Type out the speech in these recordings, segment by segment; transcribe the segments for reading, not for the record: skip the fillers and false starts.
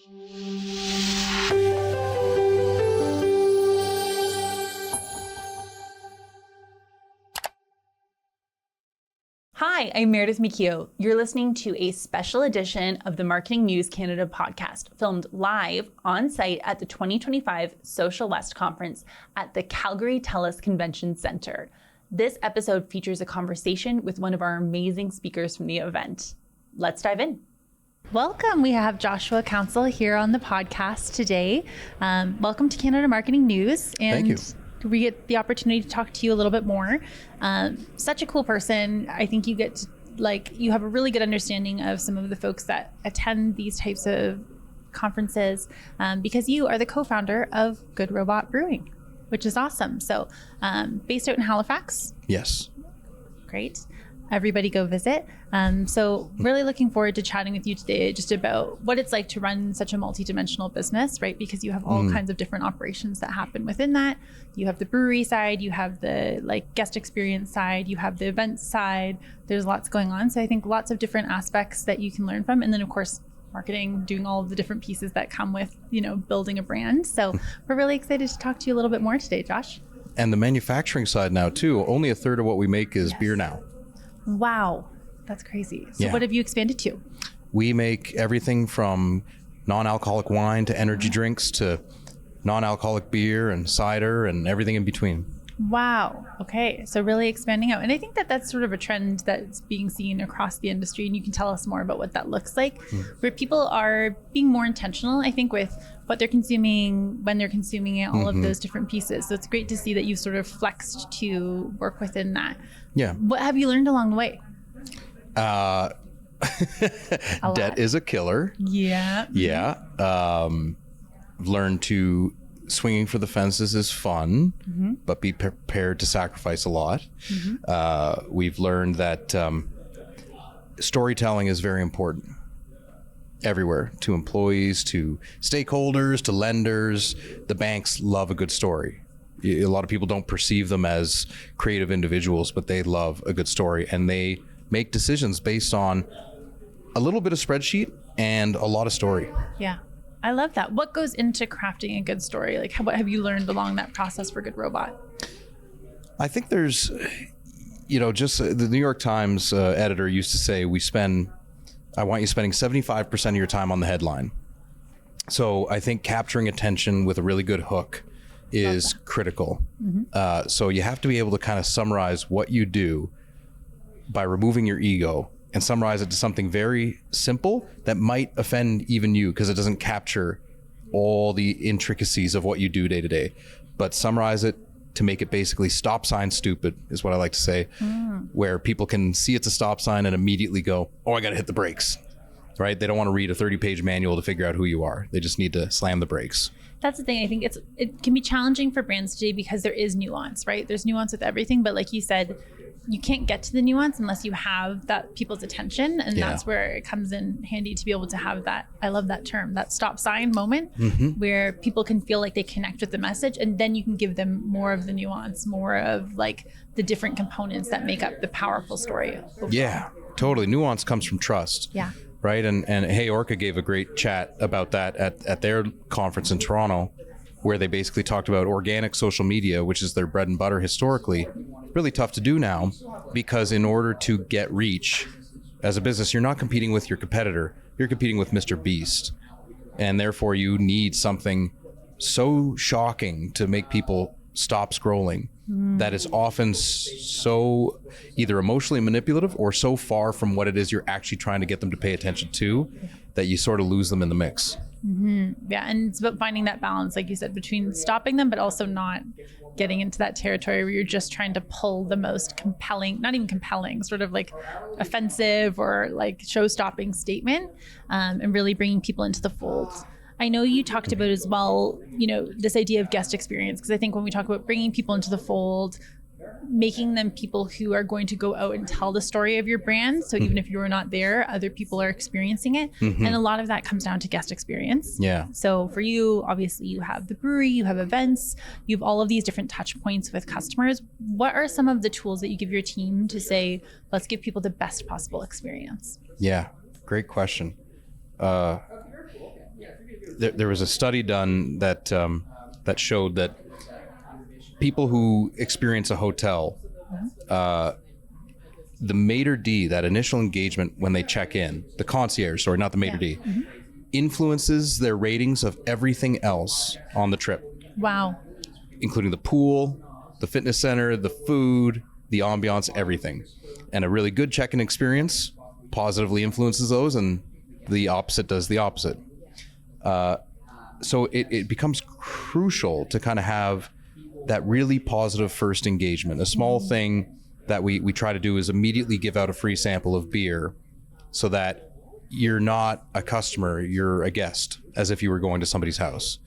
Hi, I'm Meredith McKeough. You're listening to a special edition of the Marketing News Canada podcast, filmed live on site at the 2025 SocialWest conference at the Calgary TELUS Convention Centre. This episode features a conversation with one of our amazing speakers from the event. Let's dive in. Welcome. We have Joshua Counsil here on the podcast today. Welcome to Canada Marketing News. And thank you. We get the opportunity to talk to you a little bit more. Such a cool person. I think you get to, you have a really good understanding of some of the folks that attend these types of conferences because you are the co-founder of Good Robot Brewing, which is awesome. So based out in Halifax. Yes. Great. Everybody go visit. So really looking forward to chatting with you today just about what it's like to run such a multidimensional business, right? Because you have all kinds of different operations that happen within that. You have the brewery side, you have the guest experience side, you have the event side. There's lots going on. So I think lots of different aspects that you can learn from. And then of course, marketing, doing all of the different pieces that come with, building a brand. So we're really excited to talk to you a little bit more today, Josh. And the manufacturing side now too, only a third of what we make is beer now. Wow, that's crazy. So Yeah. what have you expanded to? We make everything from non-alcoholic wine to energy drinks to non-alcoholic beer and cider and everything in between. Wow. Okay. So really expanding out. And I think that that's sort of a trend that's being seen across the industry. And you can tell us more about what that looks like, where people are being more intentional, I think, with what they're consuming, when they're consuming it, all of those different pieces. So it's great to see that you've sort of flexed to work within that. Yeah. What have you learned along the way? Debt is a killer. Yeah. Yeah. Learned to swinging for the fences is fun, but be prepared to sacrifice a lot. We've learned that storytelling is very important everywhere, to employees, to stakeholders, to lenders. The banks love a good story. A lot of people don't perceive them as creative individuals, but they love a good story, and they make decisions based on a little bit of spreadsheet and a lot of story. Yeah. I love that. What goes into crafting a good story? What have you learned along that process for Good Robot? I think there's, just the New York Times editor used to say, I want you spending 75% of your time on the headline. So I think capturing attention with a really good hook is critical. So you have to be able to kind of summarize what you do by removing your ego and summarize it to something very simple that might offend even you because it doesn't capture all the intricacies of what you do day to day. But summarize it to make it basically stop sign stupid is what I like to say, where people can see it's a stop sign and immediately go, oh, I got to hit the brakes, right? They don't want to read a 30-page manual to figure out who you are. They just need to slam the brakes. That's the thing. I think it can be challenging for brands today because there is nuance, right? There's nuance with everything. But like you said, you can't get to the nuance unless you have that people's attention. And that's where it comes in handy to be able to have that, I love that term, that stop sign moment where people can feel like they connect with the message. And then you can give them more of the nuance, more of the different components that make up the powerful story. Overall. Yeah, totally. Nuance comes from trust. Yeah. Right. And Hey Orca gave a great chat about that at their conference in Toronto, where they basically talked about organic social media, which is their bread and butter historically. Really tough to do now because in order to get reach as a business, you're not competing with your competitor, you're competing with Mr. Beast. And therefore you need something so shocking to make people stop scrolling that is often so either emotionally manipulative or so far from what it is you're actually trying to get them to pay attention to that you sort of lose them in the mix. Yeah, and it's about finding that balance, like you said, between stopping them, but also not getting into that territory where you're just trying to pull the most compelling, not even compelling, sort of offensive or show-stopping statement, and really bringing people into the fold. I know you talked about as well, this idea of guest experience, because I think when we talk about bringing people into the fold, making them people who are going to go out and tell the story of your brand. So even if you're not there, other people are experiencing it. And a lot of that comes down to guest experience. Yeah. So for you, obviously you have the brewery, you have events, you have all of these different touch points with customers. What are some of the tools that you give your team to say, let's give people the best possible experience? Yeah, great question. there was a study done that that showed that people who experience a hotel, the maitre d', that initial engagement when they check in, the concierge, sorry, not the maitre d', influences their ratings of everything else on the trip. Wow. Including the pool, the fitness center, the food, the ambiance, everything. And a really good check-in experience positively influences those, and the opposite does the opposite. So it becomes crucial to kind of have that really positive first engagement. A small thing that we try to do is immediately give out a free sample of beer so that you're not a customer, you're a guest, as if you were going to somebody's house,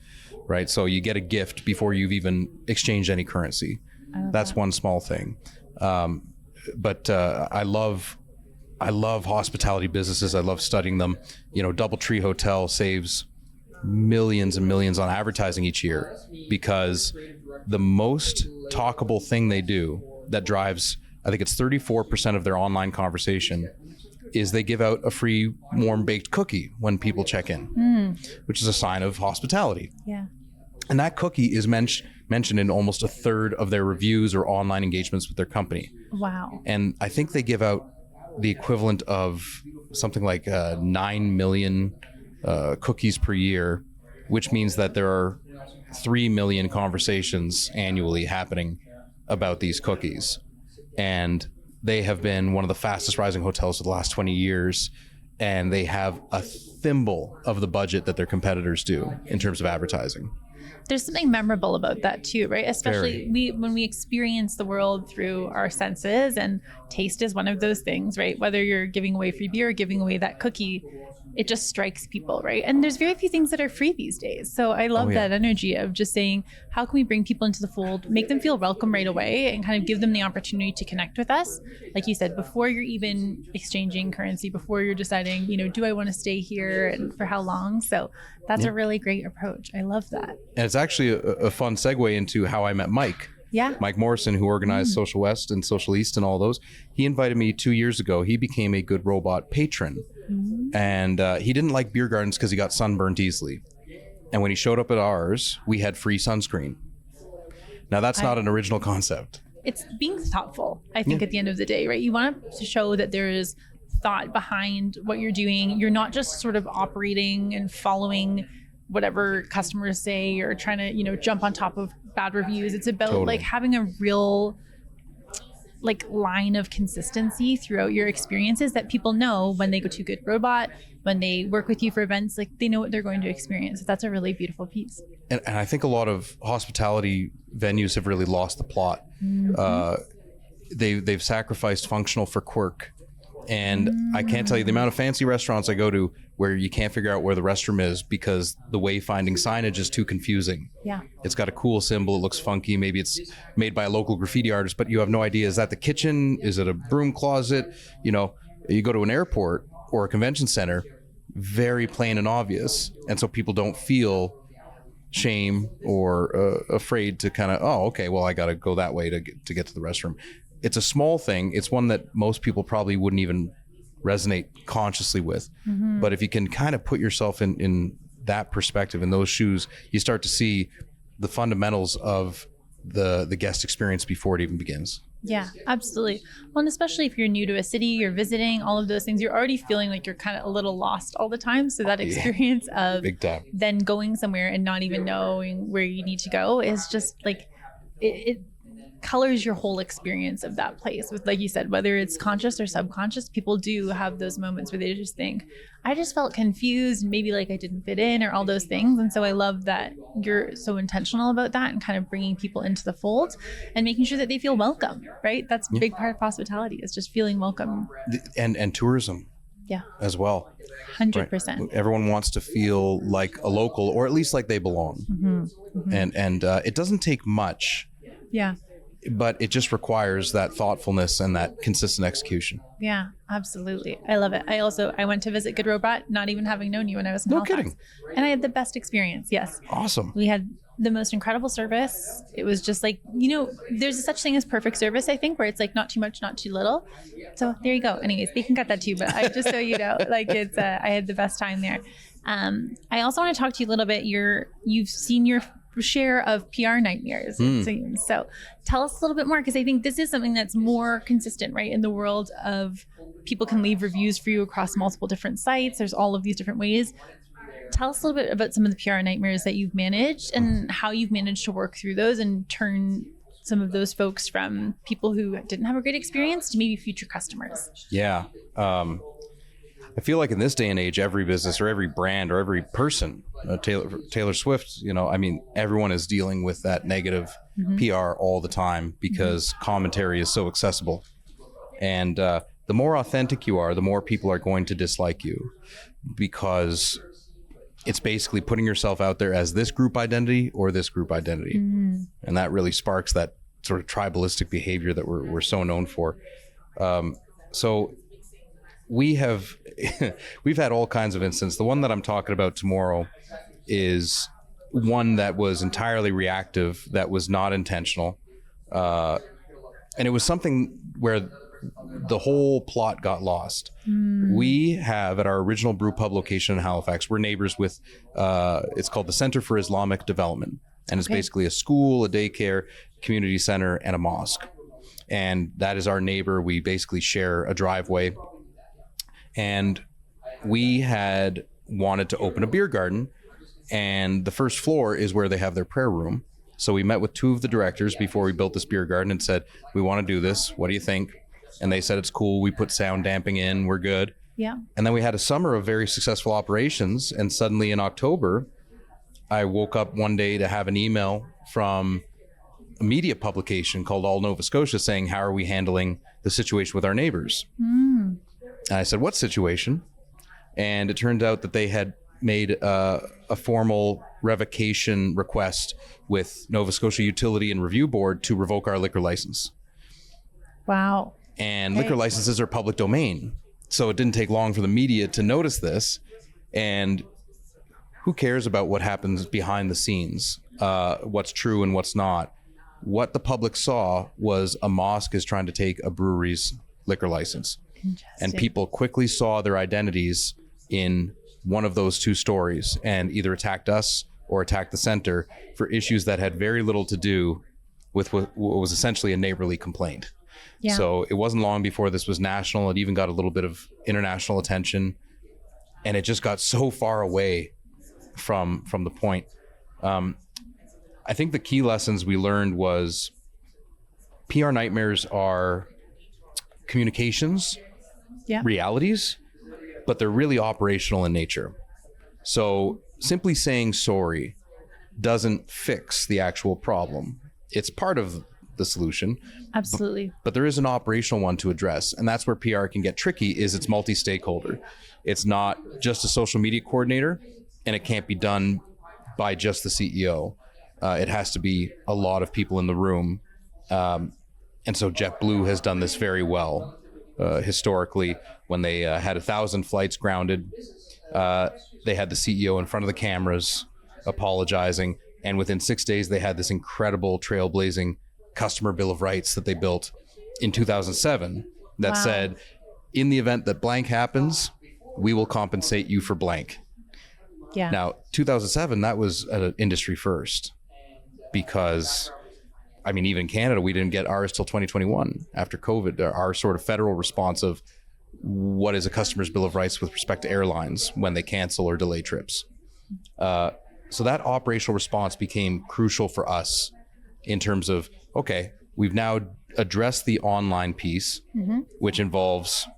right? So you get a gift before you've even exchanged any currency. That's one small thing. But I love hospitality businesses. I love studying them. You know, DoubleTree Hotel saves millions and millions on advertising each year because the most talkable thing they do that drives, I think it's 34% of their online conversation, is they give out a free warm baked cookie when people check in, which is a sign of hospitality. Yeah. And that cookie is mentioned in almost a third of their reviews or online engagements with their company. Wow. And I think they give out the equivalent of something like 9 million cookies per year, which means that there are 3 million conversations annually happening about these cookies. And they have been one of the fastest rising hotels for the last 20 years. And they have a thimble of the budget that their competitors do in terms of advertising. There's something memorable about that too, right? Especially when we experience the world through our senses, and taste is one of those things, right? Whether you're giving away free beer or giving away that cookie, it just strikes people, right? And there's very few things that are free these days. So I love that energy of just saying, how can we bring people into the fold, make them feel welcome right away, and kind of give them the opportunity to connect with us? Like you said, before you're even exchanging currency, before you're deciding, you know, do I want to stay here and for how long? So that's a really great approach. I love that. And it's actually a fun segue into how I met Mike. Yeah. Mike Morrison, who organized SocialWest and Social East and all those. He invited me 2 years ago. He became a Good Robot patron. And he didn't like beer gardens because he got sunburned easily. And when he showed up at ours, we had free sunscreen. Now, that's not an original concept. It's being thoughtful, I think, at the end of the day, right? You want to show that there is thought behind what you're doing. You're not just sort of operating and following whatever customers say or trying to, you know, jump on top of bad reviews. It's about like having a real like line of consistency throughout your experiences that people know when they go to Good Robot, when they work with you for events, like they know what they're going to experience. That's a really beautiful piece. And I think a lot of hospitality venues have really lost the plot. They've sacrificed functional for quirk. And I can't tell you the amount of fancy restaurants I go to where you can't figure out where the restroom is because the wayfinding signage is too confusing. Yeah. It's got a cool symbol. It looks funky. Maybe it's made by a local graffiti artist, but you have no idea. Is that the kitchen? Is it a broom closet? You know, you go to an airport or a convention center, very plain and obvious. And so people don't feel shame or afraid to kind of, oh, okay, well, I got to go that way to get to the restroom. It's a small thing. It's one that most people probably wouldn't even resonate consciously with. But if you can kind of put yourself in that perspective, in those shoes, you start to see the fundamentals of the guest experience before it even begins. Yeah, absolutely. Well, and especially if you're new to a city, you're visiting, all of those things, you're already feeling like you're kind of a little lost all the time. So that experience of then going somewhere and not even knowing where you need to go is just like, it colors your whole experience of that place. With, like you said, whether it's conscious or subconscious, people do have those moments where they just think, I just felt confused, maybe like I didn't fit in or all those things. And so I love that you're so intentional about that and kind of bringing people into the fold and making sure that they feel welcome, right? That's a big part of hospitality, is just feeling welcome. And tourism. Yeah. As well. 100%. Right? Everyone wants to feel like a local, or at least like they belong. And it doesn't take much. Yeah. But it just requires that thoughtfulness and that consistent execution. Yeah, absolutely. I love it. I went to visit Good Robot, not even having known you when I was in Halifax. No kidding. And I had the best experience. Yes. Awesome. We had the most incredible service. It was just like, you know, there's such thing as perfect service, I think, where it's like not too much, not too little. So there you go. Anyways, they can cut that too, but I just so you know, like it's, I had the best time there. I also want to talk to you a little bit. You've seen your share of PR nightmares, it seems. So tell us a little bit more, because I think this is something that's more consistent, right? In the world of people can leave reviews for you across multiple different sites. There's all of these different ways. Tell us a little bit about some of the PR nightmares that you've managed and how you've managed to work through those and turn some of those folks from people who didn't have a great experience to maybe future customers. Yeah. I feel like in this day and age, every business or every brand or every person, Taylor Swift, everyone is dealing with that negative PR all the time because commentary is so accessible. And the more authentic you are, the more people are going to dislike you, because it's basically putting yourself out there as this group identity or this group identity. And that really sparks that sort of tribalistic behavior that we're so known for. So we've had all kinds of instances. The one that I'm talking about tomorrow is one that was entirely reactive, that was not intentional. And it was something where the whole plot got lost. We have at our original brew pub location in Halifax, we're neighbors with, it's called the Center for Islamic Development. And it's basically a school, a daycare, community center, and a mosque. And that is our neighbor. We basically share a driveway. And we had wanted to open a beer garden, and the first floor is where they have their prayer room. So we met with two of the directors before we built this beer garden and said, we want to do this. What do you think? And they said, it's cool. We put sound damping in. We're good. Yeah. And then we had a summer of very successful operations. And suddenly in October, I woke up one day to have an email from a media publication called All Nova Scotia saying, how are we handling the situation with our neighbors? And I said, what situation? And it turned out that they had made a formal revocation request with Nova Scotia Utility and Review Board to revoke our liquor license. Wow. And liquor licenses are public domain. So it didn't take long for the media to notice this. And who cares about what happens behind the scenes, what's true and what's not? What the public saw was a mosque is trying to take a brewery's liquor license. And people quickly saw their identities in one of those two stories and either attacked us or attacked the center for issues that had very little to do with what was essentially a neighborly complaint. Yeah. So it wasn't long before this was national. It even got a little bit of international attention, and it just got so far away from the point. I think the key lessons we learned was PR nightmares are communications, realities, but they're really operational in nature. So simply saying sorry doesn't fix the actual problem. It's part of the solution. Absolutely. But there is an operational one to address. And that's where PR can get tricky, is it's multi-stakeholder. It's not just a social media coordinator, and it can't be done by just the CEO. It has to be a lot of people in the room. And so JetBlue has done this very well. Historically, when they had 1,000 flights grounded, they had the CEO in front of the cameras apologizing. And within 6 days, they had this incredible trailblazing customer bill of rights that they built in 2007 that said, in the event that blank happens, we will compensate you for blank. Yeah. Now, 2007, that was an industry first, because even in Canada, we didn't get ours till 2021 after COVID, our sort of federal response of what is a customer's bill of rights with respect to airlines when they cancel or delay trips. So that operational response became crucial for us in terms of, okay, we've now addressed the online piece, which involves,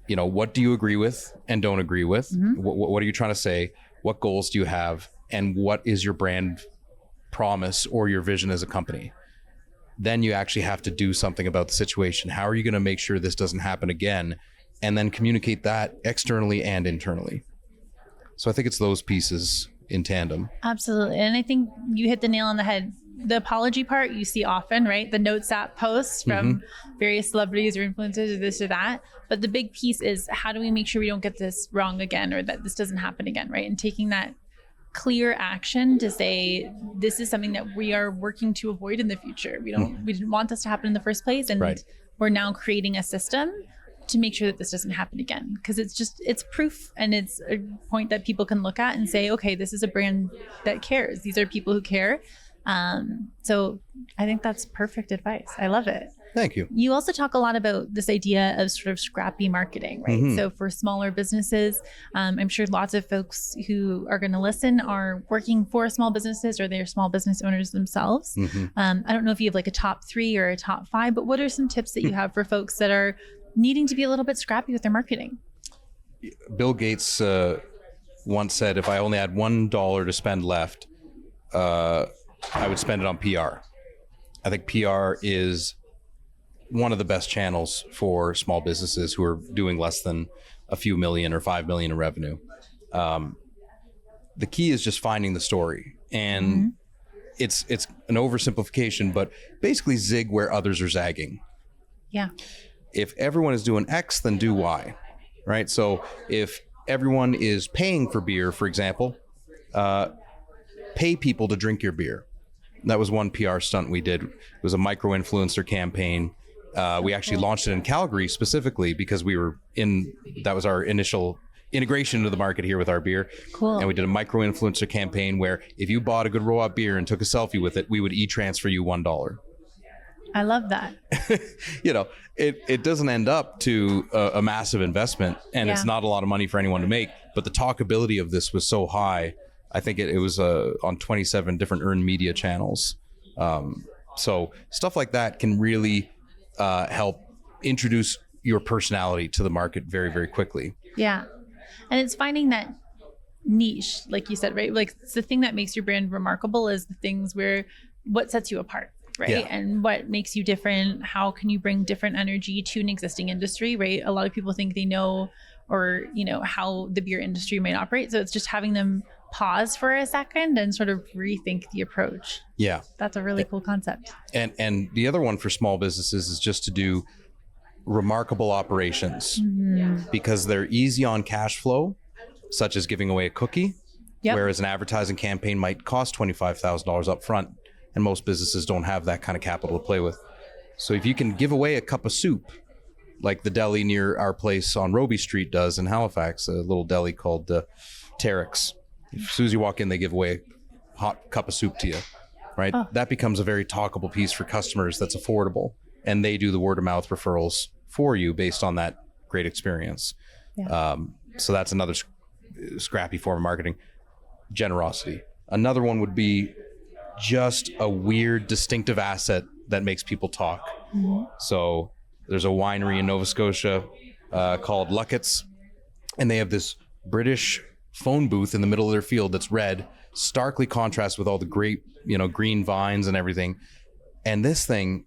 what do you agree with and don't agree with? What are you trying to say? What goals do you have? And what is your brand promise or your vision as a company? Then you actually have to do something about the situation. How are you going to make sure this doesn't happen again? And then communicate that externally and internally. So I think it's those pieces in tandem. Absolutely. And I think you hit the nail on the head. The apology part you see often, right? The notes app posts from various celebrities or influencers or this or that. But the big piece is, how do we make sure we don't get this wrong again, or that this doesn't happen again, right? And taking that clear action to say, this is something that we are working to avoid in the future. We didn't want this to happen in the first place. And we're now creating a system to make sure that this doesn't happen again, because it's proof, and it's a point that people can look at and say, okay, this is a brand that cares. These are people who care. So I think that's perfect advice. I love it. Thank you. You also talk a lot about this idea of sort of scrappy marketing, right? Mm-hmm. So for smaller businesses, I'm sure lots of folks who are going to listen are working for small businesses, or they're small business owners themselves. Mm-hmm. I don't know if you have like a top 3 or a top 5, but what are some tips that you have for folks that are needing to be a little bit scrappy with their marketing? Bill Gates once said, if I only had $1 to spend left, I would spend it on PR. I think PR is one of the best channels for small businesses who are doing less than a few million or 5 million in revenue. The key is just finding the story, and it's an oversimplification, but basically zig where others are zagging. Yeah. If everyone is doing X, then do Y, right? So if everyone is paying for beer, for example, pay people to drink your beer. That was one PR stunt we did. It was a micro-influencer campaign. We actually launched it in Calgary specifically because that was our initial integration into the market here with our beer. Cool. And we did a micro-influencer campaign where if you bought a Good Robot beer and took a selfie with it, we would e-transfer you $1. I love that. It doesn't end up to a massive investment, and it's not a lot of money for anyone to make, but the talkability of this was so high. I think it was on 27 different earned media channels. So stuff like that can really help introduce your personality to the market very, very quickly. Yeah. And it's finding that niche, like you said, right? Like it's the thing that makes your brand remarkable is the things where what sets you apart, right? Yeah. And what makes you different? How can you bring different energy to an existing industry, right? A lot of people think they know how the beer industry might operate. So it's just having them pause for a second and sort of rethink the approach. Yeah. That's a really cool concept. And the other one for small businesses is just to do remarkable operations because they're easy on cash flow, such as giving away a cookie, whereas an advertising campaign might cost $25,000 up front, and most businesses don't have that kind of capital to play with. So if you can give away a cup of soup, like the deli near our place on Roby Street does in Halifax, a little deli called Terex. As soon as you walk in, they give away a hot cup of soup to you, right? Oh. That becomes a very talkable piece for customers that's affordable, and they do the word of mouth referrals for you based on that great experience. Yeah. So that's another scrappy form of marketing. Generosity. Another one would be just a weird, distinctive asset that makes people talk. Mm-hmm. So there's a winery in Nova Scotia called Luckett's, and they have this British phone booth in the middle of their field that's red, starkly contrasts with all the great, green vines and everything. And this thing,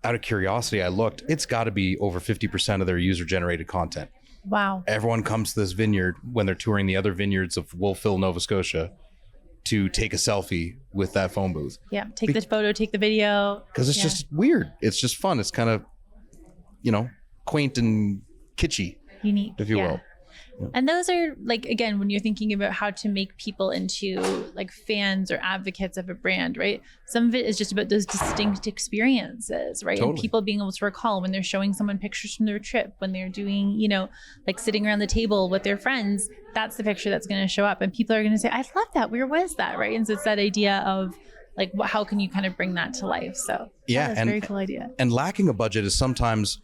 out of curiosity, I looked, it's got to be over 50% of their user-generated content. Wow. Everyone comes to this vineyard when they're touring the other vineyards of Wolfville, Nova Scotia, to take a selfie with that phone booth. Yeah, take the photo, take the video. Because it's just weird. It's just fun. It's kind of, quaint and kitschy. Unique. If you will. Yeah. And those are again, when you're thinking about how to make people into fans or advocates of a brand, right? Some of it is just about those distinct experiences, right? Totally. And people being able to recall when they're showing someone pictures from their trip, when they're doing, sitting around the table with their friends, that's the picture that's going to show up. And people are going to say, I love that. Where was that? Right. And so it's that idea of how can you kind of bring that to life? So yeah, that's a very cool idea. And lacking a budget is sometimes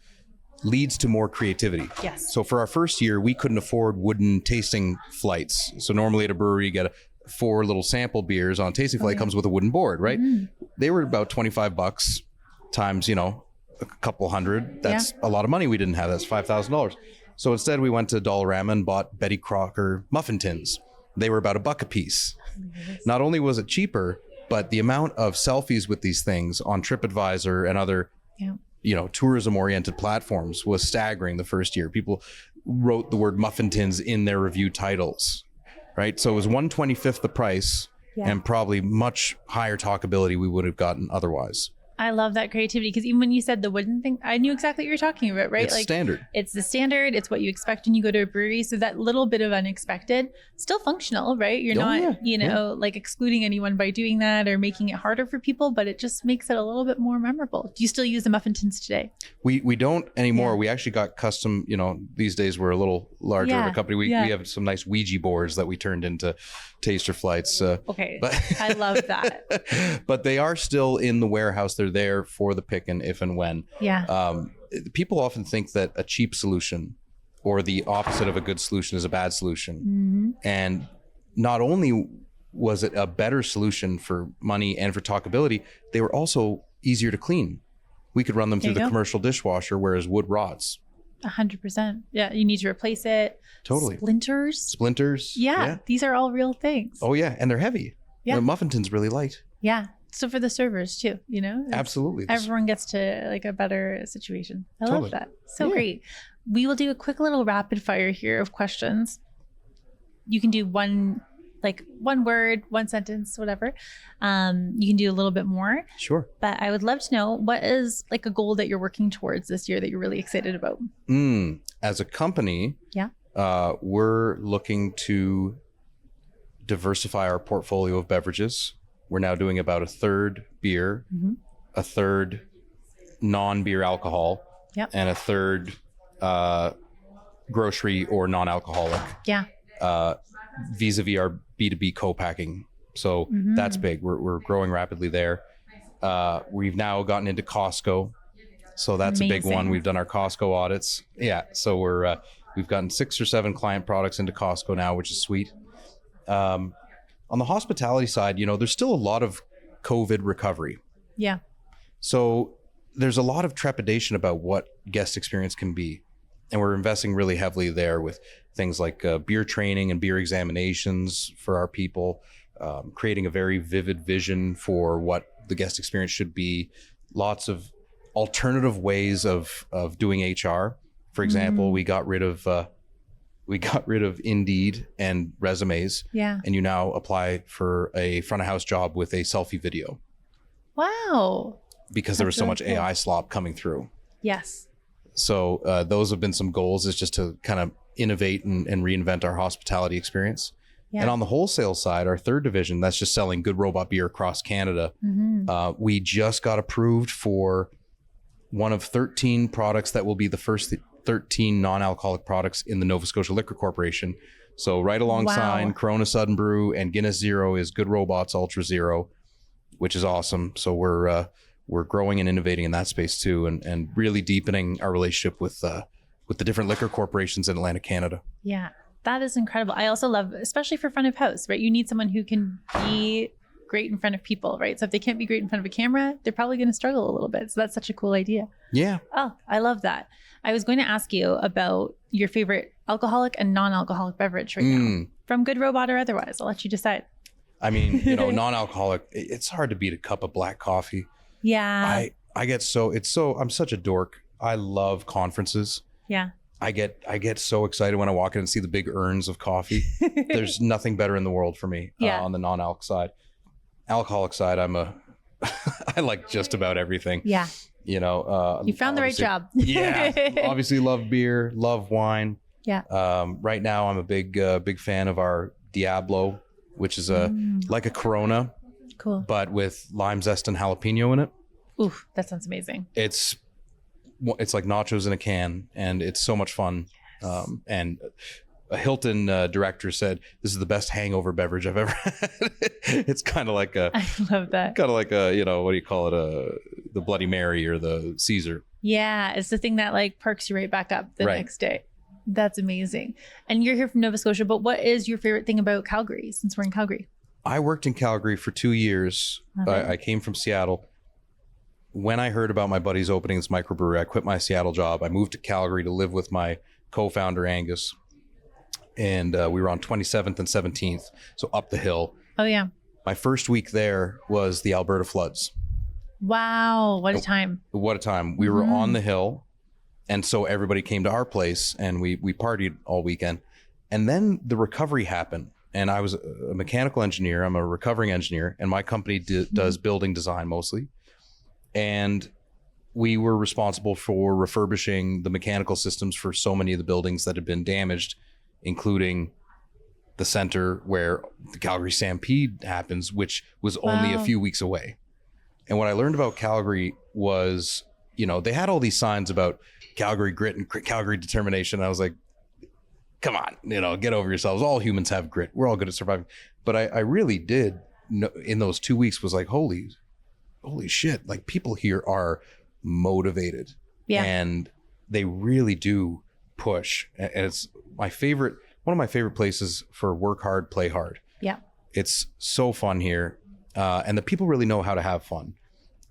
leads to more creativity. Yes. So for our first year, we couldn't afford wooden tasting flights. So normally at a brewery, you get 4 little sample beers on a tasting flight, comes with a wooden board, right? Mm-hmm. They were about $25 times, a couple hundred. That's a lot of money we didn't have. That's $5,000. So instead we went to Dollarama and bought Betty Crocker muffin tins. They were about $1 a piece. Not only was it cheaper, but the amount of selfies with these things on TripAdvisor and other tourism-oriented platforms was staggering the first year. People wrote the word muffin tins in their review titles, right? So it was 1/25th the price and probably much higher talkability we would have gotten otherwise. I love that creativity, because even when you said the wooden thing, I knew exactly what you're talking about, right? It's standard. It's the standard. It's what you expect when you go to a brewery. So that little bit of unexpected, still functional, right? You're not, like excluding anyone by doing that or making it harder for people, but it just makes it a little bit more memorable. Do you still use the muffin tins today? We don't anymore. We actually got custom, these days we're a little larger of a company. We have some nice Ouija boards that we turned into taster flights. Okay. But I love that. But they are still in the warehouse. They're there for the picking if and when. Yeah. People often think that a cheap solution or the opposite of a good solution is a bad solution. And not only was it a better solution for money and for talkability, they were also easier to clean. We could run them through the commercial dishwasher, whereas wood rots. 100%. Yeah. You need to replace it. Totally. Splinters. Yeah. These are all real things. Oh yeah. And they're heavy. Yeah. The muffin tin's really light. Yeah. So for the servers too, Absolutely. Everyone gets to like a better situation. I love that. So great. We will do a quick little rapid fire here of questions. You can do one word, one sentence, whatever. You can do a little bit more. Sure. But I would love to know, what is like a goal that you're working towards this year that you're really excited about? As a company, we're looking to diversify our portfolio of beverages. We're now doing about a third beer, a third non-beer alcohol, and a third grocery or non-alcoholic. Yeah. Vis-a-vis our B2B co-packing. So that's big. We're growing rapidly there. We've now gotten into Costco. So that's a big one. We've done our Costco audits. Yeah. So we've gotten 6 or 7 client products into Costco now, which is sweet. On the hospitality side, there's still a lot of COVID recovery. Yeah. So there's a lot of trepidation about what guest experience can be. And we're investing really heavily there with things like beer training and beer examinations for our people, creating a very vivid vision for what the guest experience should be. Lots of alternative ways of doing HR. For example, we got rid of Indeed and resumes. Yeah. And you now apply for a front of house job with a selfie video. Wow. Because there was so much AI slop coming through. Yes. So those have been some goals, is just to kind of innovate and reinvent our hospitality experience. Yeah. And on the wholesale side, our third division, that's just selling Good Robot beer across Canada. We just got approved for one of 13 products that will be the first 13 non-alcoholic products in the Nova Scotia Liquor Corporation. So right alongside Corona Sudden Brew and Guinness Zero is Good Robot's Ultra Zero, which is awesome. So we're growing and innovating in that space too, and really deepening our relationship with the different liquor corporations in Atlantic Canada. Yeah, that is incredible. I also love, especially for front of house, right? You need someone who can be great in front of people, right? So if they can't be great in front of a camera, they're probably going to struggle a little bit. So that's such a cool idea. Yeah. Oh, I love that. I was going to ask you about your favorite alcoholic and non-alcoholic beverage right now, from Good Robot or otherwise. I'll let you decide. I mean, non-alcoholic, it's hard to beat a cup of black coffee. Yeah. I'm such a dork. I love conferences. Yeah. I get so excited when I walk in and see the big urns of coffee. There's nothing better in the world for me on the non-alc side. Alcoholic side, I like just about everything. Yeah. You found the right job. Yeah. Obviously love beer, love wine. Yeah. Right now I'm a big fan of our Diablo, which is like a Corona. Cool. But with lime zest and jalapeno in it. Oof, that sounds amazing. It's like nachos in a can, and it's so much fun. Yes. And a Hilton director said, "This is the best hangover beverage I've ever had." It's kind of like I love that. Kind of like what do you call it? The Bloody Mary or the Caesar. Yeah, it's the thing that like perks you right back up the next day. That's amazing. And you're here from Nova Scotia, but what is your favorite thing about Calgary, since we're in Calgary? I worked in Calgary for 2 years. Okay. I came from Seattle. When I heard about my buddies opening this microbrewery, I quit my Seattle job. I moved to Calgary to live with my co-founder, Angus. And we were on 27th and 17th, so up the hill. Oh, yeah. My first week there was the Alberta floods. Wow. What a time. What a time. We were on the hill. And so everybody came to our place and we partied all weekend. And then the recovery happened. And I was a mechanical engineer. I'm a recovering engineer. And my company does building design mostly. And we were responsible for refurbishing the mechanical systems for so many of the buildings that had been damaged, including the center where the Calgary Stampede happens, which was only a few weeks away. And what I learned about Calgary was, they had all these signs about Calgary grit and Calgary determination. I was like, come on, get over yourselves. All humans have grit. We're all good at surviving. But I really did know, in those 2 weeks was like, holy shit. Like, people here are motivated. Yeah. And they really do push. And it's one of my favorite places for work hard, play hard. Yeah. It's so fun here. And the people really know how to have fun.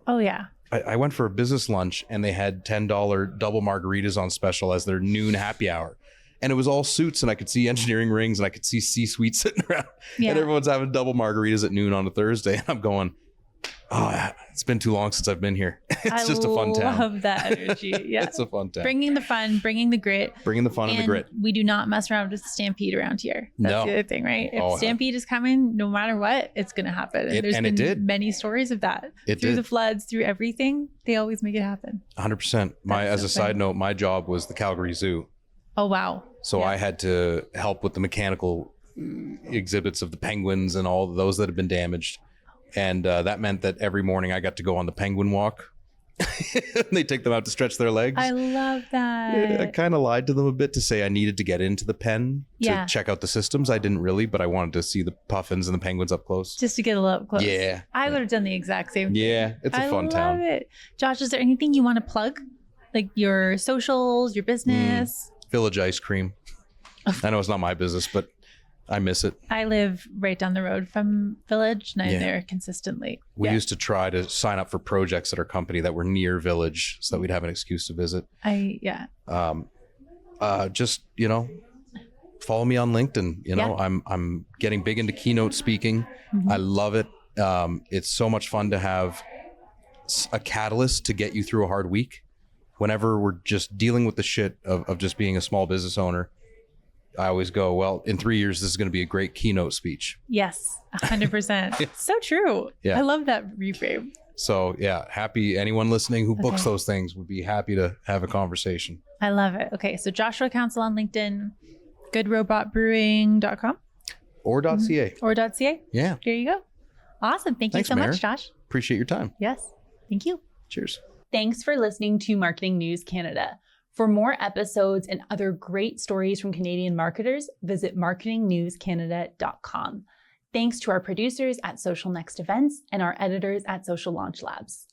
Oh, yeah. I went for a business lunch and they had $10 double margaritas on special as their noon happy hour. And it was all suits, and I could see engineering rings, and I could see C-suite sitting around. Yeah. And everyone's having double margaritas at noon on a Thursday. And I'm going, it's been too long since I've been here. It's just a fun town. I love that energy. Yeah. It's a fun town. Bringing the fun, bringing the grit. Bringing the fun and the grit. We do not mess around with the Stampede around here. That's the other thing, right? If Stampede is coming, no matter what, it's going to happen. And there's been many stories of that. Through the floods, through everything, they always make it happen. 100%. As a side note, my job was the Calgary Zoo. Oh, wow. So I had to help with the mechanical exhibits of the penguins and all those that have been damaged. And that meant that every morning I got to go on the penguin walk. They take them out to stretch their legs. I love that. I kind of lied to them a bit to say I needed to get into the pen to check out the systems. I didn't really, but I wanted to see the puffins and the penguins up close. Just to get a little up close. Yeah. I would have done the exact same thing. Yeah, it's a fun town. I love it. Josh, is there anything you want to plug? Like your socials, your business? Village ice cream. I know it's not my business, but I miss it. I live right down the road from Village, and I'm there consistently. We used to try to sign up for projects at our company that were near Village so that we'd have an excuse to visit. Just, follow me on LinkedIn. I'm getting big into keynote speaking. Mm-hmm. I love it. It's so much fun to have a catalyst to get you through a hard week. Whenever we're just dealing with the shit of just being a small business owner, I always go, well, in 3 years, this is going to be a great keynote speech. Yes, 100%. So true. Yeah. I love that reframe. So happy anyone listening who books those things would be happy to have a conversation. I love it. Okay, so Joshua Counsil on LinkedIn, goodrobotbrewing.com. Or .ca. Or .ca. Yeah. There you go. Awesome. Thank you so much, Josh. Appreciate your time. Yes. Thank you. Cheers. Thanks for listening to Marketing News Canada. For more episodes and other great stories from Canadian marketers, visit marketingnewscanada.com. Thanks to our producers at Social Next Events and our editors at Social Launch Labs.